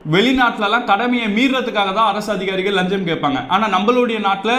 வெளிநாட்டிலலாம் கடமையை மீறதுக்காக தான் அரசு அதிகாரிகள் லஞ்சம் கேட்பாங்க. ஆனால் நம்மளுடைய நாட்டில்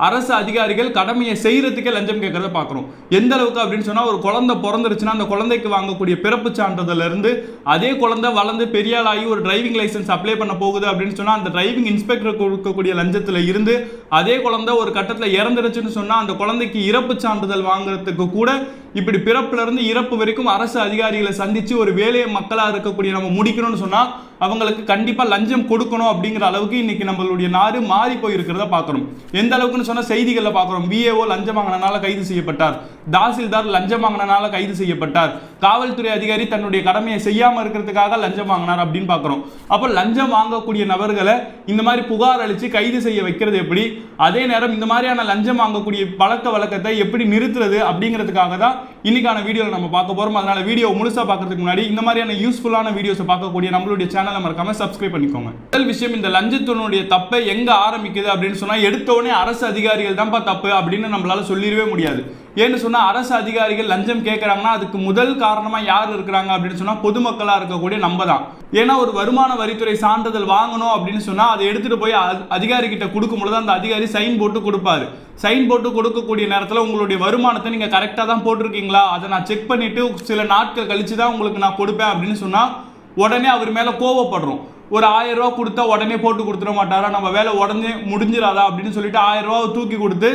அரசு அதிகாரிகள் கடமையை செய்யறதுக்கே லஞ்சம் கேட்கறத பார்க்குறோம். எந்த அளவுக்கு அப்படின்னு சொன்னால், ஒரு குழந்தை பிறந்துருச்சுன்னா அந்த குழந்தைக்கு வாங்கக்கூடிய பிறப்பு சான்றிதழ்ல இருந்து அதே குழந்தை வளர்ந்து பெரியாளாகி ஒரு டிரைவிங் லைசன்ஸ் அப்ளை பண்ண போகுது அப்படின்னு சொன்னால் அந்த டிரைவிங் இன்ஸ்பெக்டர் கொடுக்கக்கூடிய லஞ்சத்தில் இருந்து அதே குழந்தை ஒரு கட்டத்தில் இறந்துருச்சுன்னு சொன்னால் அந்த குழந்தைக்கு இறப்பு சான்றிதழ் வாங்குறதுக்கு கூட இப்படி பிறப்புல இருந்து இறப்பு வரைக்கும் அரசு அதிகாரிகளை சந்திச்சு ஒரு வேலையை மக்களாக இருக்கக்கூடிய நம்ம முடிக்கணும்னு சொன்னால் அவங்களுக்கு கண்டிப்பாக லஞ்சம் கொடுக்கணும் அப்படிங்கிற அளவுக்கு இன்னைக்கு நம்மளுடைய நாடு மாறி போயிருக்கிறத பார்க்குறோம். எந்த அளவுக்குன்னு சொன்னால் செய்திகளில் பார்க்குறோம். விஏஓ லஞ்சம் வாங்கினால கைது செய்யப்பட்டார், தாசில்தார் லஞ்சம் வாங்கினால கைது செய்யப்பட்டார், காவல்துறை அதிகாரி தன்னுடைய கடமையை செய்யாமல் இருக்கிறதுக்காக லஞ்சம் வாங்கினார் அப்படின்னு பார்க்குறோம். அப்போ லஞ்சம் வாங்கக்கூடிய நபர்களை இந்த மாதிரி புகார் அளித்து கைது செய்ய வைக்கிறது எப்படி, அதே நேரம் இந்த மாதிரியான லஞ்சம் வாங்கக்கூடிய பழக்க வழக்கத்தை எப்படி நிறுத்துறது அப்படிங்கிறதுக்காக தான் இன்னைக்கான வீடியோவில் நம்ம பார்க்க போகிறோம். அதனால வீடியோ முழுசாக பார்க்கறதுக்கு முன்னாடி இந்த மாதிரியான யூஸ்ஃபுல்லான வீடியோஸை பார்க்கக்கூடிய நம்மளுடைய சேனலை மறக்காம சப்ஸ்கிரைப் பண்ணிக்கோங்க. முதல் விஷயம், இந்த லஞ்சத்தினுடைய தப்பை எங்க ஆரம்பிக்குது அப்படின்னு சொன்னா, எடுத்தோடனே அரசு அதிகாரிகள் தான்ப்பா தப்பு அப்படின்னு நம்மளால சொல்லிடவே முடியாது. ஏன்னு சொன்னா, அரசு அதிகாரிகள் லஞ்சம் கேட்கறாங்கன்னா அதுக்கு முதல் காரணமா யார் இருக்கிறாங்க அப்படின்னு சொன்னா பொதுமக்களா இருக்கக்கூடிய நம்ம தான். ஏன்னா ஒரு வருமான வரித்துறை சான்றிதழ் வாங்கணும் அப்படின்னு சொன்னா அதை எடுத்துட்டு போய் அதிகாரி கிட்ட கொடுக்கும் பொழுது அந்த அதிகாரி சைன் போட்டு கொடுப்பாரு. சைன் போட்டு கொடுக்கக்கூடிய நேரத்தில் உங்களுடைய வருமானத்தை நீங்க கரெக்டாக தான் போட்டிருக்கீங்களா, அதை நான் செக் பண்ணிட்டு சில நாட்கள் கழிச்சு தான் உங்களுக்கு நான் கொடுப்பேன் அப்படின்னு சொன்னா உடனே அவர் மேல கோவப்படுறோம். ஒரு 1000 ரூபா கொடுத்தா உடனே போட்டு கொடுத்துட மாட்டாரா, நம்ம வேலை உடனே முடிஞ்சிடாதா அப்படின்னு சொல்லிட்டு 1000 ரூபாவை தூக்கி கொடுத்து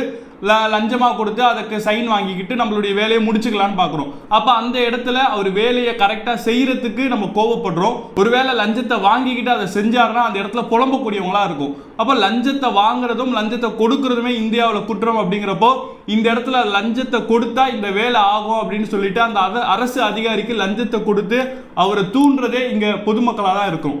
லஞ்சமாக கொடுத்து அதுக்கு சைன் வாங்கிக்கிட்டு நம்மளுடைய வேலையை முடிச்சுக்கலான்னு பார்க்குறோம். அப்போ அந்த இடத்துல அவர் வேலையை கரெக்டாக செய்யறதுக்கு நம்ம கோவப்படுறோம். ஒருவேளை லஞ்சத்தை வாங்கிக்கிட்டு அதை செஞ்சாருன்னா அந்த இடத்துல புலம்பக்கூடியவங்களா இருக்கும். அப்போ லஞ்சத்தை வாங்குறதும் லஞ்சத்தை கொடுக்கறதுமே இந்தியாவில் குற்றம் அப்படிங்கிறப்போ இந்த இடத்துல லஞ்சத்தை கொடுத்தா இந்த வேலை ஆகும் அப்படின்னு சொல்லிட்டு அந்த அரசு அதிகாரிக்கு லஞ்சத்தை கொடுத்து அவரை தூண்டுறதே இங்கே பொதுமக்களாக தான் இருக்கும்.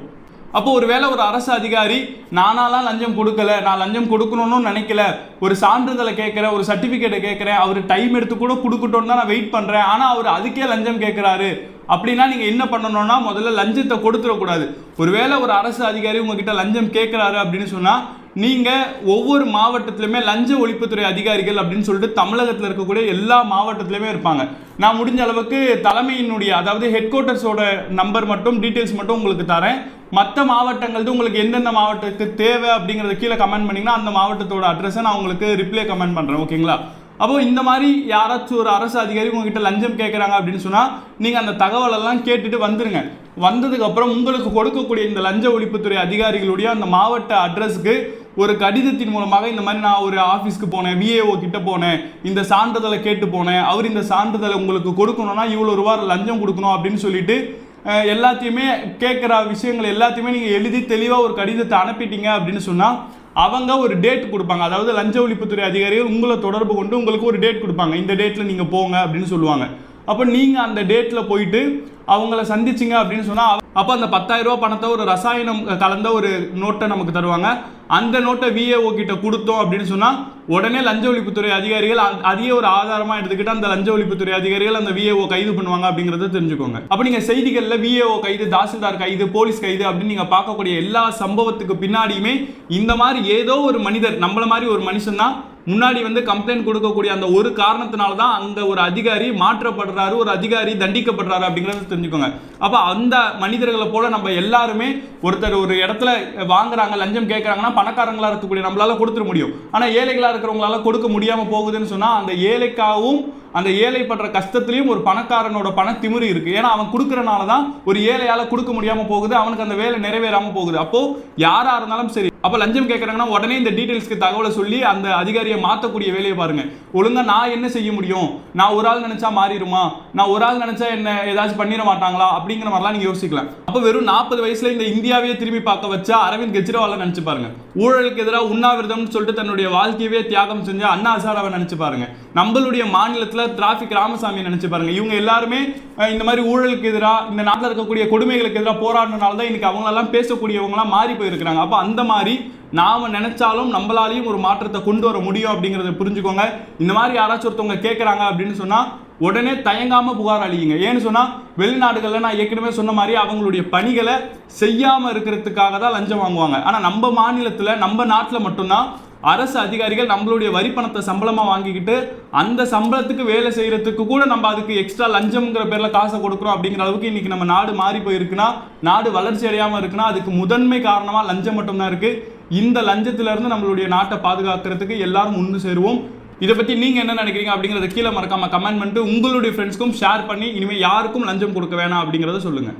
அப்போ ஒருவேளை ஒரு அரசு அதிகாரி நானாலாம் லஞ்சம் கொடுக்கல, நான் லஞ்சம் கொடுக்கணும்னு நினைக்கல, ஒரு சான்றிதழை கேட்குறேன், ஒரு சர்டிஃபிகேட்டை கேட்குறேன், அவர் டைம் எடுத்து கூட கொடுக்கட்டும் தான் நான் வெயிட் பண்ணுறேன், ஆனால் அவர் அதுக்கே லஞ்சம் கேட்குறாரு அப்படின்னா நீங்கள் என்ன பண்ணணும்னா முதல்ல லஞ்சத்தை கொடுத்துடக்கூடாது. ஒருவேளை ஒரு அரசு அதிகாரி உங்ககிட்ட லஞ்சம் கேட்குறாரு அப்படின்னு சொன்னால் நீங்கள் ஒவ்வொரு மாவட்டத்திலுமே லஞ்ச ஒழிப்புத்துறை அதிகாரிகள் அப்படின்னு சொல்லிட்டு தமிழகத்தில் இருக்கக்கூடிய எல்லா மாவட்டத்திலுமே இருப்பாங்க. நான் முடிஞ்ச அளவுக்கு தலைமையினுடைய அதாவது ஹெட் குவார்ட்டர்ஸோட நம்பர் மட்டும் டீட்டெயில்ஸ் மட்டும் உங்களுக்கு தரேன். மற்ற மாவட்டங்கள் உங்களுக்கு எந்தெந்த மாவட்டத்துக்கு தேவை அப்படிங்கிறத கீழே கமெண்ட் பண்ணிங்கன்னா அந்த மாவட்டத்தோட அட்ரஸை நான் உங்களுக்கு ரிப்ளை கமெண்ட் பண்ணுறேன். ஓகேங்களா? அப்போ இந்த மாதிரி யாராச்சும் ஒரு அரசு அதிகாரி உங்ககிட்ட லஞ்சம் கேட்குறாங்க அப்படின்னு சொன்னால் நீங்கள் அந்த தகவலெல்லாம் கேட்டுட்டு வந்துருங்க. வந்ததுக்கப்புறம் உங்களுக்கு கொடுக்கக்கூடிய இந்த லஞ்ச ஒழிப்புத்துறை அதிகாரிகளுடைய அந்த மாவட்ட அட்ரஸ்க்கு ஒரு கடிதத்தின் மூலமாக இந்த மாதிரி நான் ஒரு ஆஃபீஸ்க்கு போனேன், விஏஓ கிட்ட போனேன், இந்த சான்றிதழை கேட்டு போனேன், அவர் இந்த சான்றிதழை உங்களுக்கு கொடுக்கணும்னா இவ்வளோ ரூபா லஞ்சம் கொடுக்கணும் அப்படின்னு சொல்லிட்டு எல்லாத்தையுமே கேட்குற விஷயங்கள் எல்லாத்தையுமே நீங்கள் எழுதி தெளிவாக ஒரு கடிதத்தை அனுப்பிட்டீங்க அப்படின்னு சொன்னால் அவங்க ஒரு டேட் கொடுப்பாங்க. அதாவது லஞ்ச ஒழிப்புத்துறை அதிகாரிகள் உங்களை தொடர்பு கொண்டு உங்களுக்கு ஒரு டேட் கொடுப்பாங்க, இந்த டேட்டில் நீங்கள் போங்க அப்படின்னு சொல்லுவாங்க. அப்போ நீங்கள் அந்த டேட்டில் போயிட்டு அவங்கள சந்திச்சிங்க அப்படின்னு சொன்னால் அப்போ அந்த 10,000 ரூபா பணத்தை ஒரு ரசாயனம் கலந்த ஒரு நோட்டை நமக்கு தருவாங்க. அந்த நோட்டை விஏஓ கிட்ட கொடுத்தோம் அப்படின்னு சொன்னால் உடனே லஞ்ச ஒழிப்புத்துறை அதிகாரிகள் அதையே ஒரு ஆதாரமாக எடுத்துக்கிட்டு அந்த லஞ்ச ஒழிப்புத்துறை அதிகாரிகள் அந்த விஏஓ கைது பண்ணுவாங்க அப்படிங்கிறத தெரிஞ்சுக்கோங்க. அப்போ நீங்கள் செய்திகளில் விஏஓ கைது, தாசில்தார் கைது, போலீஸ் கைது அப்படின்னு நீங்கள் பார்க்கக்கூடிய எல்லா சம்பவத்துக்கு பின்னாடியுமே இந்த மாதிரி ஏதோ ஒரு மனிதர், நம்மள மாதிரி ஒரு மனுஷன் தான் முன்னாடி வந்து கம்ப்ளைண்ட் கொடுக்கக்கூடிய அந்த ஒரு காரணத்தினால தான் அந்த ஒரு அதிகாரி மாற்றப்படுறாரு, ஒரு அதிகாரி தண்டிக்கப்படுறாரு அப்படிங்கிறத தெரிஞ்சுக்கோங்க. அப்போ அந்த மனிதர்களை போல நம்ம எல்லாருமே ஒருத்தர் ஒரு இடத்துல வாங்குறாங்க, லஞ்சம் கேட்குறாங்கன்னா பணக்காரங்களாக இருக்கக்கூடிய நம்மளால கொடுத்துட முடியும். ஆனால் ஏழைகளாக இருக்கிறவங்களால கொடுக்க முடியாமல் போகுதுன்னு சொன்னால் அந்த ஏழைக்காகவும் அந்த ஏழை படுற கஷ்டத்துலையும் ஒரு பணக்காரனோட பண திமிரு இருக்கு. ஏன்னா அவன் கொடுக்கறனால தான் ஒரு ஏழையால கொடுக்க முடியாமல் போகுது, அவனுக்கு அந்த வேலை நிறைவேறாமல் போகுது. அப்போ யாரா இருந்தாலும் சரி, அப்போ லஞ்சம் கேட்குறாங்கன்னா உடனே இந்த டீட்டெயில்ஸ்க்கு தகவலை சொல்லி அந்த அதிகாரியை மாற்றக்கூடிய வேலையை பாருங்க. ஒழுங்கா நான் என்ன செய்ய முடியும், நான் ஒரு ஆள் நினைச்சா மாறிடுமா, நான் ஒரு ஆள் நினைச்சா என்ன ஏதாச்சும் பண்ணிட மாட்டாங்களா அப்படிங்கிற மாதிரிலாம் நீங்க யோசிக்கலாம். அப்போ வெறும் 40 வயசுல இந்த இந்தியாவே திரும்பி பார்க்க வச்சா அரவிந்த் கெஜ்ரிவாலை நினைச்சு பாருங்க. ஊழலுக்கு எதிராக உண்ணாவிரதம்னு சொல்லிட்டு தன்னுடைய வாழ்க்கையவே தியாகம் செஞ்ச அண்ணா ஹசாரேவை நினைச்சு பாருங்க. நம்மளுடைய மாநிலத்தில் டிராபிக் ராமசாமி நினைச்சு பாருங்க. இவங்க எல்லாருமே இந்த மாதிரி ஊழலுக்கு எதிராக இந்த நாட்டில் இருக்கக்கூடிய கொடுமைகளுக்கு எதிராக போராடினால தான் இன்னைக்கு அவங்களெல்லாம் பேசக்கூடியவங்களாம் மாறி போயிருக்கிறாங்க. அப்போ அந்த மாதிரி நாம நினைச்சாலும் நம்மளாலையும் ஒரு மாற்றத்தை கொண்டு வர முடியும் அப்படிங்கிறத புரிஞ்சுக்கோங்க. இந்த மாதிரி யாராச்சும் ஒருத்தவங்க கேட்குறாங்க அப்படின்னு சொன்னா உடனே தயங்காம புகார் அளிங்க. ஏன்னு சொன்னா வெளிநாடுகளில் நான் ஏற்கனவே சொன்ன மாதிரி அவங்களுடைய பணிகளை செய்யாம இருக்கிறதுக்காக தான் லஞ்சம் வாங்குவாங்க. ஆனால் நம்ம மாநிலத்தில் நம்ம நாட்டில் மட்டும்தான் அரசு அதிகாரிகள் நம்மளுடைய வரி பணத்தை சம்பளமா வாங்கிக்கிட்டு அந்த சம்பளத்துக்கு வேலை செய்யறதுக்கு கூட நம்ம அதுக்கு எக்ஸ்ட்ரா லஞ்சம்ங்கிற பேர்ல காசை கொடுக்குறோம் அப்படிங்கிற அளவுக்கு இன்னைக்கு நம்ம நாடு மாறி போயிருக்குன்னா, நாடு வளர்ச்சி அடையாம இருக்குன்னா அதுக்கு முதன்மை காரணமா லஞ்சம் மட்டும்தான் இருக்கு. இந்த லஞ்சத்துல இருந்து நம்மளுடைய நாட்டை பாதுகாக்கிறதுக்கு எல்லாரும் ஒன்று சேருவோம். இதை பத்தி நீங்க என்ன நினைக்கிறீங்க அப்படிங்கறத கீழே மறக்காம கமெண்ட் பண்ணிட்டு உங்களுடைய ஃப்ரெண்ட்ஸ்க்கும் ஷேர் பண்ணி இனிமே யாருக்கும் லஞ்சம் கொடுக்க வேணாம் அப்படிங்கறத சொல்லுங்க.